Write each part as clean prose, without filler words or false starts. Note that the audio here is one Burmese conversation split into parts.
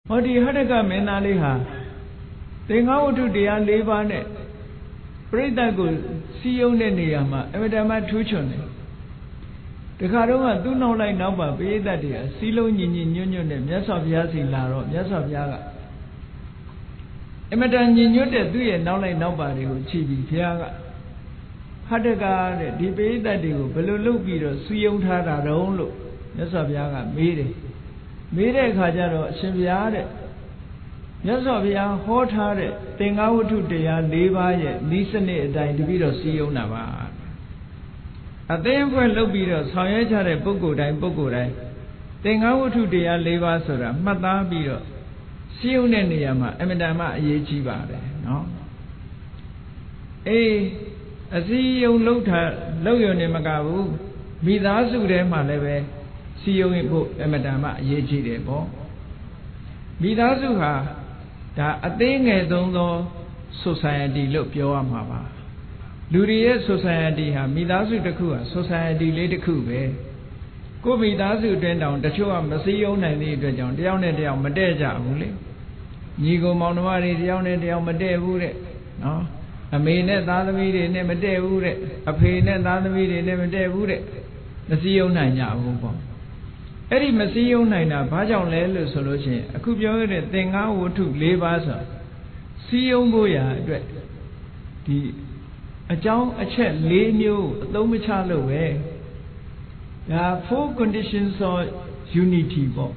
ဟောဒီဟတ္တကမင်းသားလေးဟာသင်္ဃဝတ္ထုတရား၄ပါးနဲ့ပြိဿတ်ကိုစီယုံတဲ့နေရာမှာအမတမထူးချွန်တယ်တခါတော့ကသူ့နောက်လိုက်နောက်ပါပြိဿတ်တွေကစီလုံးညီညီညွတ်ညွတ်နဲ့မြတ်စွာဘုရားစီလာတော့မြတ်စွာဘုရားကအမတညီညွတ်တဲ့သူ့ရဲ့နောက်လိုက်နောက်ပါတွေကိုခြိပြီးဘုရားကဟတ္တကတဲ့ဒီပြိဿတ်တွေကိုဘယ်လိုလုပ်ပြီးတော့စီယုံထားတာတုံးလို့မြတ်စွာဘုရားကမေးတယ်မေးတဲ့အခါကျတော့အရှင်ဘုရားတဲ့မြတ်စွာဘုရားဟောထားတဲ့သင်္ဃဝတ္ထုတရား၄ပါးရဲ့ဤစနစ်အတိုင်းတပည့်တော်စီယုံတာပါအသိအဖွဲလုပ်ပြီးတော့ဆောင်ရွက်ကြတဲ့ပုဂ္ဂိုလ်တိုင်းသင်္ဃဝတ္ထုတရား၄ပါးဆိုတာမှတ်သားပြီးတော့စီယုံတဲ့နေရာမှာအမတန်မှအရေးကြီးပါတယ်နော်အစီယုံလုပ်ရုံနဲ့မကဘူးမိသားစုထဲမှာလည်းပဲစီယုံဖို့အမတန်မှအရေးကြီးတယ်ပေါ့မိသားစုဟာဒါအသေးငယ်ဆုံးသော society လို့ပြောရမှာပါလူတွေရဲ့ society ဟာမိသားစုတစ်ခုဟာ society လေးတစ်ခုပဲကိုယ်မိသားစုအတွင်းတောင်တချို့ကမစည်းရုံးနိုင်တဲ့အတွက်ကြောင့်တယောက်နဲ့တယောက်မတည့်ကြဘူးလေညီကိုမောင်နှမတွေတယောက်နဲ့တယောက်မတည့်ဘူးတဲ့နော်အမေနဲ့သားသမီးတွေနဲ့မတည့်ဘူးတဲ့အဖေနဲ့သားသမီးတွေနဲ့မတည့်ဘူးတဲ့မစည်းရုံးနိုင်ကြဘူးပေါ့အဲ့ဒီမစည်းရုံးနိုင်တာဘာကြောင့်လဲလို့ဆိုလို့ရှိရင်အခုပြောရတဲ့သင်္ဃဝတ္ထု၄ပါးဆိုစည်းရုံးဖို့ရာအတွက်ဒီအကြောင်းအချက်၄မျိုးအသုံးမချလို့ပဲဒါ four conditions of unity ပေါ့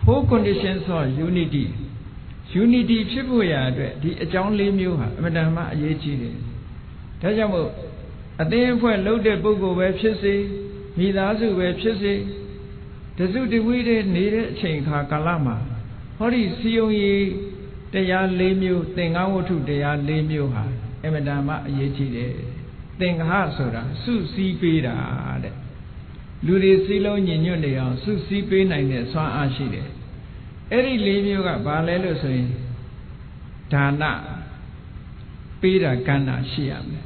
four conditions of unity ဖြစ်ဖို့ရာအတွက်ဒီအကြောင်း၄မျိုးဟာအမှန်တမ်းအရေးကြီးတယ်ဒါကြောင့်မို့အသင်းအဖွဲ့လုပ်တဲ့ပုဂ္ဂိုလ်ပဲဖြစ်စေမိသားစုပဲဖြစ်စေတစုတဝိတဲ့နေတဲ့အချိန်ခါကာလမှာဟောဒီစီယုံရေးတရား၄မျိုးသင်္ဃဝတ္ထုတရား၄မျိုးဟာအမတန်မှအရေးကြီးတယ်သင်္ဃဆိုတာစုစည်းပေးတာတဲ့လူတွေစည်းလုံးညီညွတ်နေအောင်စုစည်းပေးနိုင်တဲ့စွမ်းအားရှိတယ်အဲ့ဒီ၄မျိုးကဘာလဲလို့ဆိုရင်ဒါနပေးတာကမ်းတာရှိရမယ်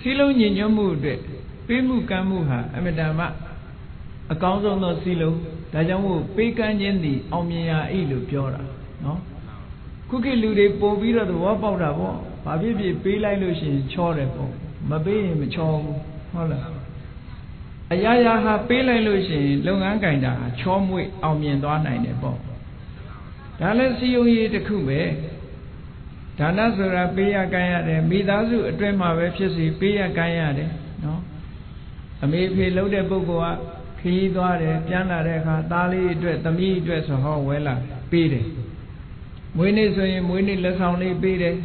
စည်းလုံးညီညွတ်မှုအတွက်ပေးမှုကမ်းမှုဟာအမတန်မှအကောင်းဆုံးသောစည်းလုံးဒါကြောင့်မို့ပေးကမ်းခြင်းသည်အောင်မြင်ရာဤလို့ပြောတာနော်ခုခေတ်လူတွေပို့ပြီးတော့သဘောပေါက်တာပေါ့ဘာဖြစ်ဖြစ်ပေးလိုက်လို့ရှိရင်ချောတယ်ပေါ့မပေးရင်မချောဘူးဟုတ်လားအရာရာဟာပေးလိုက်လို့ရှိရင်လုပ်ငန်းကင်တာချောမွေ့အောင်မြင်သွားနိုင်တယ်ပေါ့ဒါလည်းစည်းရုံးရေးတစ်ခုပဲဒါနဆိုတာပေးရကမ်းရတယ်မိသားစုအတွင်းမှာပဲဖြစ်စီပေးရကမ်းရတယ်နော်အမေဖေလှုပ်တဲ့ပုဂ္ဂိုလ်ကခရီးသွားတယ်ပြန်လာတဲ့အခါသားလေးအတွက်သမီးအတွက်ဆိုဟောဝဲလာပေးတယ်မွေးနေ့ဆိုရင်မွေးနေ့လက်ဆောင်လေးပေးတယ်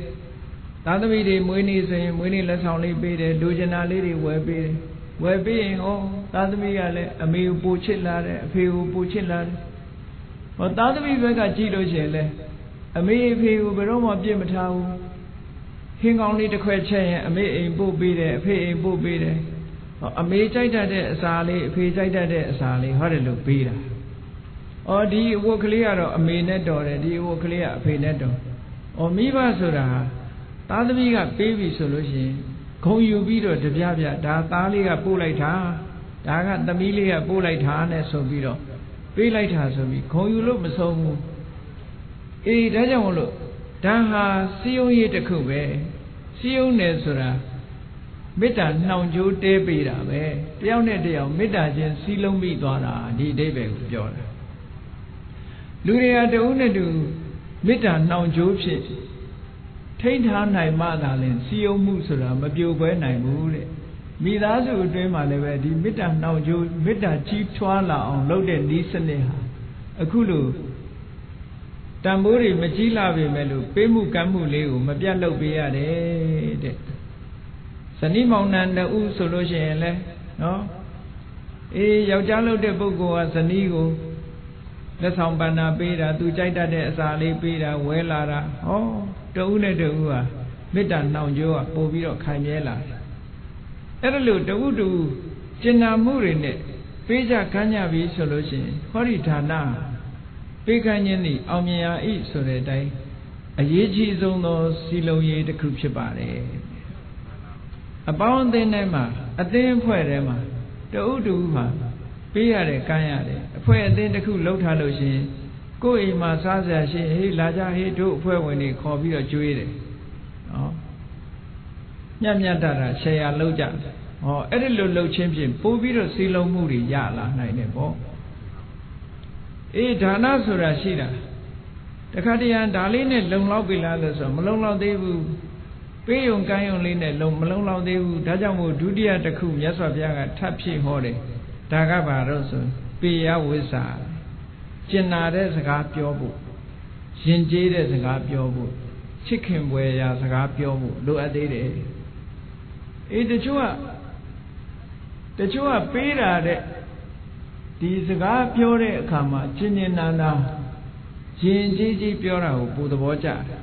သားသမီးတွေမွေးနေ့ဆိုရင်မွေးနေ့လက်ဆောင်လေးပေးတယ်လူကျင်နာလေးတွေဝယ်ပေးတယ်ဝယ်ပေးရင်ဟောသားသမီးကလည်းအမေကိုပို့ချစ်လာတယ်အဖေကိုပို့ချစ်လာတယ်ဟောသားသမီးဘက်ကကြည့်လို့ရှိရင်လည်းအမေအဖေကိုဘယ်တော့မှပြစ်မထားဘူးဟင်းကောင်းလေးတစ်ခွက်ချက်ရင်အမေအိမ်ပို့ပေးတယ်အဖေအိမ်ပို့ပေးတယ်အမေကြိုက်တတ်တဲ့အစာလေးအဖေကြိုက်တတ်တဲ့အစာလေးဟောတယ်လို့ပေးတာ။အော်ဒီအဝတ်ကလေးကတော့အမေနဲ့တော်တယ်ဒီအဝတ်ကလေးကအဖေနဲ့တော်။အော်မိဘဆိုတာသားသမီးကပေးပြီဆိုလို့ရှိရင်ဂုံယူပြီးတော့တပြပြဒါသားလေးကပို့လိုက်တာဒါကသမီးလေးကပို့လိုက်တာနဲ့ဆိုပြီးတော့ပေးလိုက်တာဆိုပြီးဂုံယူလို့မဆုံးဘူး။အေးဒါကြောင့်မလို့ဒါဟာစီယုံရေးတစ်ခုပဲစီယုံတယ်ဆိုတာမေတ္တာနှောင်ကြိုးတဲပေးတာပဲတယောက်နဲ့တယောက်မေတ္တာချင်းစီးလုံးမိသွားတာဒီအဓိပ္ပာယ်ကိုပြောတာလူတွေကတဦးနဲ့တူမေတ္တာနှောင်ကြိုးဖြစ်ထိန်းထားနိုင်မှသာလျှင်စီယုံမှုဆိုတာမပြိုကွဲနိုင်ဘူးတဲ့မိသားစုအတွင်းမှာလည်းပဲဒီမေတ္တာနှောင်ကြိုးမေတ္တာကြီးထွားလာအောင်လုပ်တဲ့ဤစနစ်ဟာအခုလိုတန်ဖိုးတွေမကြီးလာပေမဲ့လို့ပေးမှုကမ်းမှုလေးကိုမပြတ်လုပ်ပေးရတယ်တဲ့ဇနီးမောင်နှံတူဆိုလို့ရှိရင်လဲနော်ယောက်ျားလုပ်တဲ့ပုဂ္ဂိုလ်ကဇနီးကိုလက်ဆောင်ပန္နာပေးတာသူကြိုက်တတ်တဲ့အစာလေးပေးတာဝဲလာတာဟောတူနဲ့တူဟာမေတ္တာနှောင်ကြိုးကပို့ပြီးတော့ခိုင်မြဲလာတယ်အဲ့ဒါလို့တူကျင်နာမှုတွေနဲ့ပေးကြခန်းကြပြီဆိုလို့ရှိရင်ဟောဒီဌာနပေးခန်းခြင်းဤအောင်မြင်ရာဤဆိုတဲ့အတိုင်းအရေးကြီးဆုံးသောစီလုံးရေးတစ်ခုဖြစ်ပါတယ်အပေါင်းအသင်းထဲမှာအသင်းအဖွဲ့ထဲမှာတူမှာပေးရတယ်ကမ်းရတယ်အဖွဲ့အသင်းတစ်ခုလှုပ်ထားလို့ရှိရင် ကိုယ်အိမ်မှာစားစရာရှိဟေးလာကြဟေးတို့အဖွဲ့ဝင်တွေခေါ်ပြီးတော့ကျွေးတယ်နော်ညံ့ညံ့တာရှယ်ယာလုပ်ကြဟောအဲ့ဒီလိုလှုပ်ချင်းဖြင့်ပို့ပြီးတော့စီလုံးမှုတွေရလာနိုင်တယ်ပေါ့အေးဒါနဆိုတာရှိတာတခါတရံဒါလေးနဲ့လုံလောက်ပြီလားလို့ဆိုမလုံလောက်သေးဘူးပေးယုံကမ်းယုံလေးနဲ့မလုံလောက်သေးဘူးဒါကြောင့်မို့ဒုတိယတစ်ခုမြတ်စွာဘုရားကထပ်ဖြည့်ဟောတယ်ဒါကဘာလို့ဆိုပေယဝိဇ္ဇာကျင်နာတဲ့စကားပြောဖို့ယဉ်ကျေးတဲ့စကားပြောဖို့ချစ်ခင်ပွေရာစကားပြောဖို့လိုအပ်သေးတယ်အေးတချို့ကပေးတာတဲ့ဒီစကားပြောတဲ့အခါမှာကျင်ကျင်နာနာယဉ်ကျေးကြီးပြောတာကိုပူသဘောကျတယ်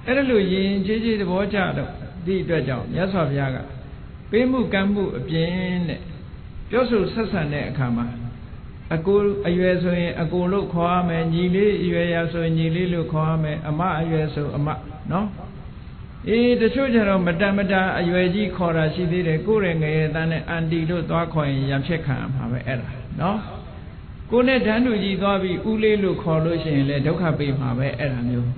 အဲ့ဒါလို့ယဉ်ကျေးကြီးသဘောကျတော့ဒီအတွက်ကြောင့်မြတ်စွာဘုရားကပေးမှုကမ်းမှုအပြင်တဲ့ပြောဆိုဆက်ဆံတဲ့အခါမှာအကိုအရွယ်ဆိုရင်အကိုလို့ခေါ်ရမယ်ညီလေးအရွယ်ရဆိုရင်ညီလေးလို့ခေါ်ရမယ်အမအရွယ်ဆိုအမနော်အေးတချို့ကျတော့မတန်မတာအရွယ်ကြီးခေါ်တာရှိသေးတယ်ကိုယ်ရဲ့ငယ်ရဲ့တန်းနဲ့အန်တီလို့သွားခေါ်ရင်ရံဖြစ်ခံမှာပဲအဲ့ဒါနော်ကိုယ်နဲ့ဓာန်တူကြီးသွားပြီးဦးလေးလို့ခေါ်လို့ရှိရင်လည်းဒုက္ခပေးမှာပဲအဲ့ဒါမျိုး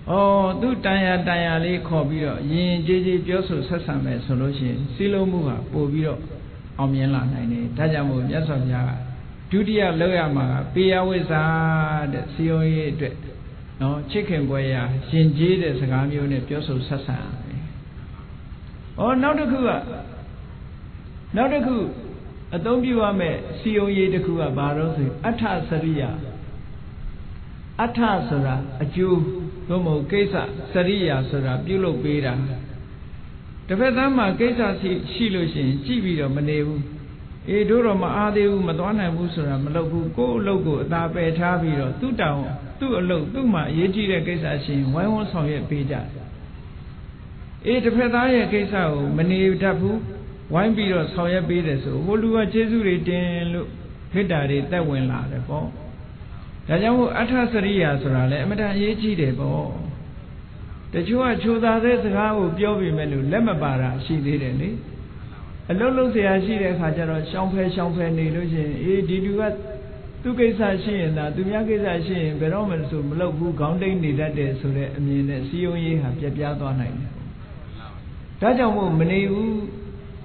ဩသူတန်ရာလေးခေါ်ပြီးတော့ယဉ်ကျေးကျေးပြောဆိုဆက်ဆံမယ်ဆိုလို့ရှိရင်စီလုံးမှုဟာပို့ပြီးတော့အောင်မြင်လာနိုင်တယ်ဒါကြောင့်မို့မြတ်စွာဘုရားကဒုတိယလောက်ရမှာကပေယဝိဇ္ဇာတဲ့စီယုံရေးအတွက်နော်ချစ်ခင်ပွဲရာရှင်ကျေးတဲ့စကားမျိုးနဲ့ပြောဆိုဆက်ဆံတယ်။ဩနောက်တစ်ခုအသုံးပြုရမယ့်စီယုံရေးတစ်ခုကဘာလို့ဆိုအဋ္ဌစရိယအဋ္ဌဆိုတာအကျိုးသို့မဟုတ်ကိစ္စစရိယဆိုတာပြုလုပ်ပေးတာတစ်ဖက်သားမှာကိစ္စရှိလို့ရှိရင်ကြည့်ပြီးတော့မနေဘူးအေးတို့တော့မအားသေးဘူးမသွားနိုင်ဘူးဆိုတာမလုပ်ဘူးကိုယ့်အလုပ်ကိုအသာပယ်ထားပြီးတော့သူ့တောင်သူ့အလုပ်သူ့မှာအရေးကြီးတဲ့ကိစ္စရှိရင်ဝိုင်းဝန်းဆောင်ရွက်ပေးကြတယ်အေးတစ်ဖက်သားရဲ့ကိစ္စကိုမနေတတ်ဘူးဝိုင်းပြီးတော့ဆောင်ရွက်ပေးတယ်ဆိုဟိုလူကကျေးဇူးတွေတင်လို့ခိတ္တာတွေတက်ဝင်လာတယ်ပေါ့ဒါကြောင့်မို့အဋ္ဌစရိယာဆိုတာလည်းအမတန်အရေးကြီးတယ်ပေါ့တချို့ကချိုသာတဲ့စကားကိုပြောပြီးမဲ့လို့လက်မပါတာရှိသေးတယ်လေအလုံးလုံးเสียရှိတဲ့အခါကျတော့ရှောင်းဖဲနေလို့ရှိရင်အေးဒီလူကသူ့ကိစ္စရှိရင်သာသူများကိစ္စရှိရင်ဘယ်တော့မှဆိုမလုပ်ဘူးခေါင်းတိတ်နေတတ်တယ်ဆိုတဲ့အမြင်နဲ့စီယုံရေးဟာပြက်ပြားသွားနိုင်တယ်ဒါကြောင့်မို့မနေဘူး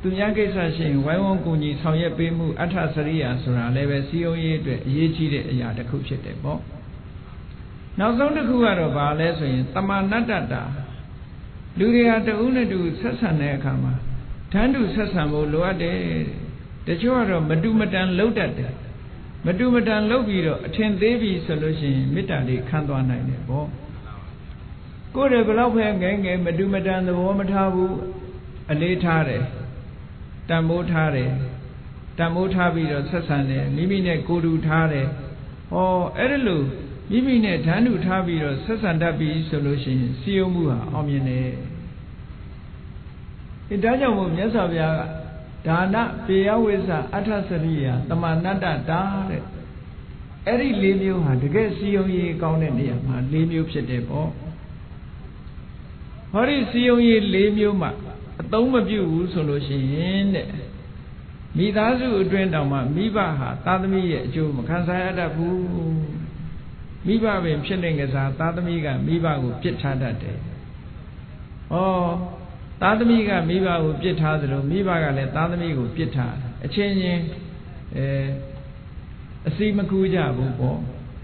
သူများကိစ္စရှိရင်ဝိုင်းဝန်းကူညီဆောင်ရွက်ပေးမှုအဋ္ဌစရိယာဆိုတာလည်းပဲစီယုံရေးအတွက်အရေးကြီးတဲ့အရာတစ်ခုဖြစ်တယ်ပေါ့နောက်ဆုံးတစ်ခုကတော့ဘာလဲဆိုရင်တမာနတ္တတာလူတွေဟာတဦးနဲ့တူဆက်ဆံတဲ့အခါမှာဓာန်တူဆက်ဆံဖို့လိုအပ်တယ်တချို့ကတော့မတူမတန်လှုပ်တတ်တယ်မတူမတန်လှုပ်ပြီးတော့အထင်သေးပြီဆိုလို့ရှိရင်မေတ္တာလေးခံသွားနိုင်တယ်ပေါ့ကိုယ်တည်းဘလောက်ပဲငယ်မတူမတန်သဘောမထားဘူးအလေးထားတယ်တန်ဖိုးထားတယ်တန်ဖိုးထားပြီးတော့ဆက်ဆံတယ်မိမိနဲ့ကိုယ်တူထားတယ်ဟောအဲ့ဒါလို့မိမိနဲ့ဓာန်တူထားပြီးတော့ဆက်ဆံတတ်ပြီဆိုလို့ရှိရင်စီယုံမှုဟာအောင်မြင်တယ်ဒါကြောင့်မို့မြတ်စွာဘုရားကဒါနပေယဝိဇ္ဇာအဋ္ဌစရိယတမနတ္တတာတဲ့အဲ့ဒီ၄မျိုးဟာတကယ်စီယုံရေးကောင်းတဲ့နေရာမှာ၄မျိုးဖြစ်တယ်ပေါ့ဟောဒီစီယုံရေး၄မျိုးမှာအသုံးမပြုဘူးဆိုလို့ရှိရင်တဲ့မိသားစုအတွင်းတောင်မှမိဘဟာသားသမီးရဲ့အကျိုးမခံစားရတတ်ဘူးမိဘပင်ဖြစ်နေကြစားသားသမီးကမိဘကိုပြစ်ထားတတ်တယ်ဩသားသမီးကမိဘကိုပြစ်ထားသလိုမိဘကလည်းသားသမီးကိုပြစ်ထားအချင်းချင်းအစီမကူကြဘူးပေါ့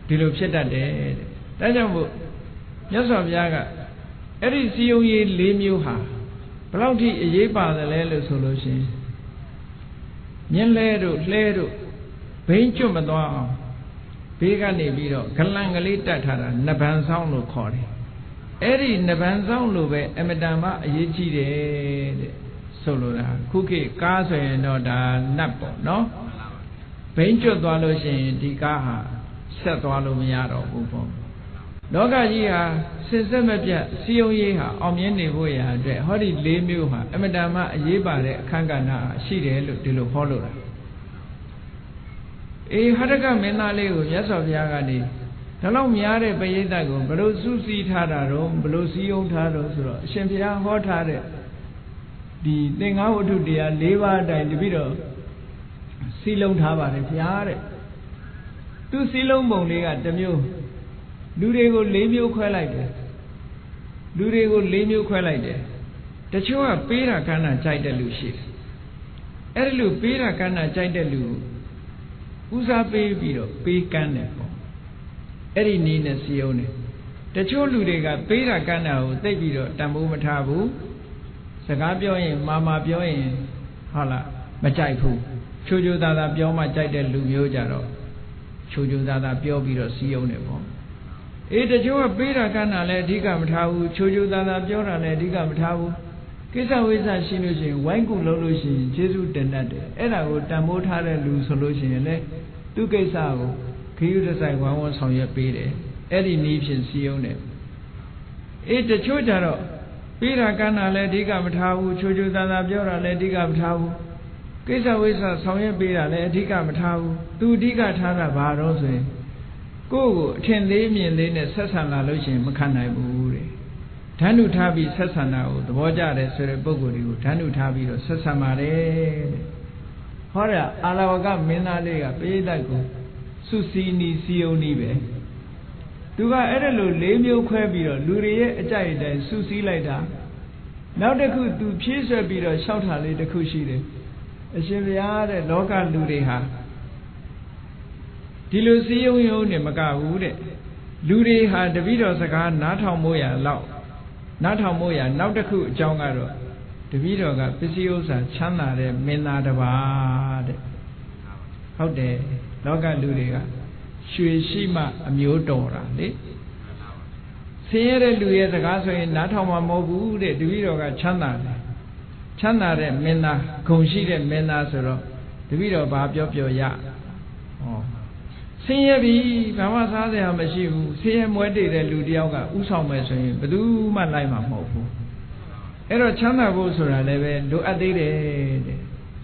ဒီလိုဖြစ်တတ်တယ်တဲ့ဒါကြောင့်မို့မြတ်စွာဘုရားကအဲ့ဒီစီယုံရေး၄မျိုးဟာဘယ်လောက်ထိအရေးပါတယ်လဲလို့ဆိုလို့ရှိရင်မြင်းလဲတို့လှဲတို့ဘိန်းကျွတ်မသွားအောင်ဘေးကနေပြီးတော့ဂလန်ကလေးတတ်ထားတာနဗံဆောင်လို့ခေါ်တယ်အဲ့ဒီနဗံဆောင်လို့ပဲအမတန်မှအရေးကြီးတယ်တဲ့ဆိုလိုတာခုခေတ်ကားဆိုရင်တော့ဒါနတ်ပေါ့နော်ဘိန်းကျွတ်သွားလို့ရှိရင်ဒီကားဟာဆက်သွားလို့မရတော့ဘူးပေါ့လောကကြီးဟာစင်စစ်မပြတ်စီယုံရေးဟာအောင်မြင်နေဖို့ရာအတွက်ဟောဒီ၄မျိုးဟာအမတန်မှအရေးပါတဲ့အခန်းကဏ္ဍရှိတယ်လို့ဒီလိုဟောလို့တာအေးဟရကမင်းသားလေးကိုမြတ်စွာဘုရားကနေဒါလောက်များတဲ့ပရိသတ်ကိုဘလို့စုစည်းထားတာတော့ဘလို့စည်းရုံးထားတော့ဆိုတော့အရှင်ဘုရားဟောထားတဲ့ဒီသင်္ဃဝတ္ထုတရား၄ပါးအတိုင်းတပိတော့စည်းလုံးထားပါတယ်ဘုရားတဲ့ သူစီလုံးပုံလေးကတစ်မျိုးလူတွေကို၄မျိုးခွဲလိုက်တယ်လူတွေကို၄မျိုးခွဲလိုက်တယ်တချို့ကပေးတာကမ်းတာကြိုက်တဲ့လူရှိတယ်အဲ့ဒီလိုပေးတာကမ်းတာကြိုက်တဲ့လူဦးစားပေးပြီးတော့ပေးကမ်းတယ်ပေါ့အဲ့ဒီနည်းနဲ့စီယုံတယ်တချို့လူတွေကပေးတာကမ်းတာကိုသိပြီးတော့တန်ဖိုးမထားဘူးစကားပြောရင်မာပြောရင်ဟုတ်လားမကြိုက်ဘူးချိုးချိုးသားသားပြောမှကြိုက်တဲ့လူမျိုးကြတော့ချိုးချိုးသားသားပြောပြီးတော့စီယုံတယ်ပေါ့အေးတချို့ကပေးတာကမ်းတာလည်းအဓိကမထားဘူးချိုးချိုးသားသားပြောတာလည်းအဓိကမထားဘူးကိစ္စဝိစ္စရှိလို့ရှိရင်ဝိုင်းကူလုံးလို့ရှိရင်ကျေးဇူးတင်တတ်တယ်အဲ့ဒါကိုတန်ဖိုးထားတဲ့လူဆိုလို့ရှိရင်လည်းသူ့ကိစ္စကိုခရီးတစ်ဆိုင်ဝမ်းဝမ်းဆောင်ရွက်ပေးတယ်အဲ့ဒီနည်းဖြင့်စီယုံတယ်အေးတချို့ကြတော့ပေးတာကမ်းတာလည်းအဓိကမထားဘူးချိုးချိုးသားသားပြောတာလည်းအဓိကမထားဘူးကိစ္စဝိစ္စဆောင်ရွက်ပေးတာလည်းအဓိကမထားဘူးသူအဓိကထားတာဘာတော့ဆိုရင်ကိုယ့်ကိုအထင်သေးမြင်သေးနဲ့ဆက်ဆံလာလို့ရှိရင်မခံနိုင်ဘူးတဲ့ဓာတ်နုထားပြီးဆက်ဆံတာကိုသဘောကျတယ်ဆိုတဲ့ပုဂ္ဂိုလ်တွေကိုဓာတ်နုထားပြီးတော့ဆက်ဆံပါတယ်တဲ့ဟောတာအာလဝကမင်းသားလေးကပိဋကကိုစုစည်းနီးစီယုံနီးပဲသူကအဲ့ဒါလို၄မျိုးခွဲပြီးတော့လူတွေရဲ့အကြိုက်အတိုင်းစုစည်းလိုက်တာနောက်တစ်ခုသူဖြည့်ဆွဲပြီးတော့လျှောက်တာလေးတစ်ခုရှိတယ်အရှင်ဘုရားတဲ့လောကလူတွေဟာဒီလိုစီယုံယုံနဲ့မကဘူးတဲ့လူတွေဟာတပည့်တော်စကားနားထောင်မို့ရလောက်နားထောင်မို့ရနောက်တစ်ခုအကြောင်းကတော့တပည့်တော်ကပစ္စည်းဥစ္စာချမ်းသာတဲ့မင်းသားတစ်ပါးတဲ့ဟုတ်တယ်လောကလူတွေကရွှေရှိမှအမျိုးတော်တာလေဆင်းရဲတဲ့လူရဲ့စကားဆိုရင်နားထောင်မှာမဟုတ်ဘူးတဲ့တပည့်တော်ကချမ်းသာတယ်ချမ်းသာတဲ့မင်းသားဂုဏ်ရှိတဲ့မင်းသားဆိုတော့တပည့်တော်ဘာပြောရဟောဆင်းရဲပြီဘာမှစားစရာမရှိဘူးဆင်းရဲမွဲတေတဲ့လူတယောက်ကဥဆောင်မယ်ဆိုရင်ဘယ်သူမှလိုက်မှာမဟုတ်ဘူးအဲ့တော့ချမ်းသာဖို့ဆိုတာလည်းပဲလိုအပ်သေးတယ်တဲ့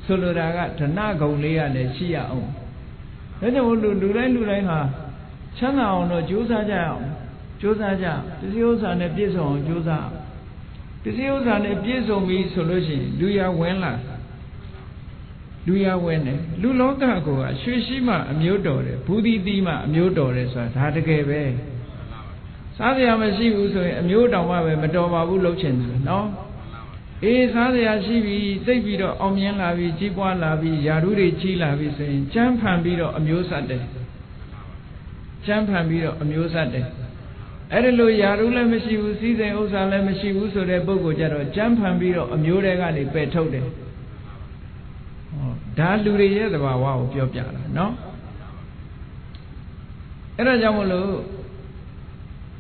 ဆိုလိုတာကဓနဂုဏ်လေးကလည်းရှိရအောင်ဒါကြောင့်လူတိုင်းဟာချမ်းသာအောင်တော့ကြိုးစားကြအောင်ကြိုးစားကြပစ္စည်းဥစ္စာနဲ့ပြည့်စုံအောင်ကြိုးစားပစ္စည်းဥစ္စာနဲ့ပြည့်စုံပြီဆိုလို့ရှိရင်လူရဝင်လာလူရဝင်တယ်လူလောကကိုကရွှေရှိမှအမျိုးတော်တယ်ဘူးသီးမှအမျိုးတော်တယ်ဆိုတာဒါတကယ်ပဲစားစရာမရှိဘူးဆိုရင်အမျိုးတော်မှပဲမတော်ပါဘူးလှုပ်ချင်တယ်နော်အေးစားစရာရှိပြီသိပြီးတော့အောင်မြင်လာပြီကြီးပွားလာပြီယာရုတွေကြီးလာပြီဆိုရင်ကြမ်းဖန်ပြီးတော့အမျိုးဆက်တယ်ကြမ်းဖန်ပြီးတော့အမျိုးဆက်တယ်အဲ့ဒီလိုယာရုလည်းမရှိဘူးစီးစိမ်ဥစ္စာလည်းမရှိဘူးဆိုတဲ့ပုဂ္ဂိုလ်ကြတော့ကြမ်းဖန်ပြီးတော့အမျိုးတွေကနေပယ်ထုတ်တယ်ဒါလူတွေရဲ့သဘာဝကိုပြောပြတာနော်အဲ့ဒါကြောင့်မလို့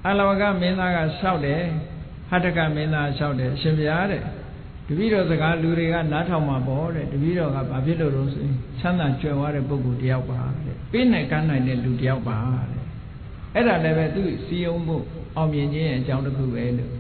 အာလဝကမင်းသားကလျှောက်တယ်ဟတ္တကမင်းသားလျှောက်တယ်အရှင်ဘုရားတဲ့တပည့်တော်စကားလူတွေကနားထောင်မှာပေါ့တဲ့တပည့်တော်ကဘာဖြစ်လို့လဲဆိုရင်ချမ်းသာကြွယ်ဝတဲ့ပုဂ္ဂိုလ်တယောက်ပါတဲ့ပေးနိုင်ကမ်းနိုင်တဲ့လူတယောက်ပါတဲ့အဲ့ဒါလည်းပဲသူစီယုံဖို့အောင်မြင်ခြင်းရဲ့အကြောင်းတစ်ခုပဲလို့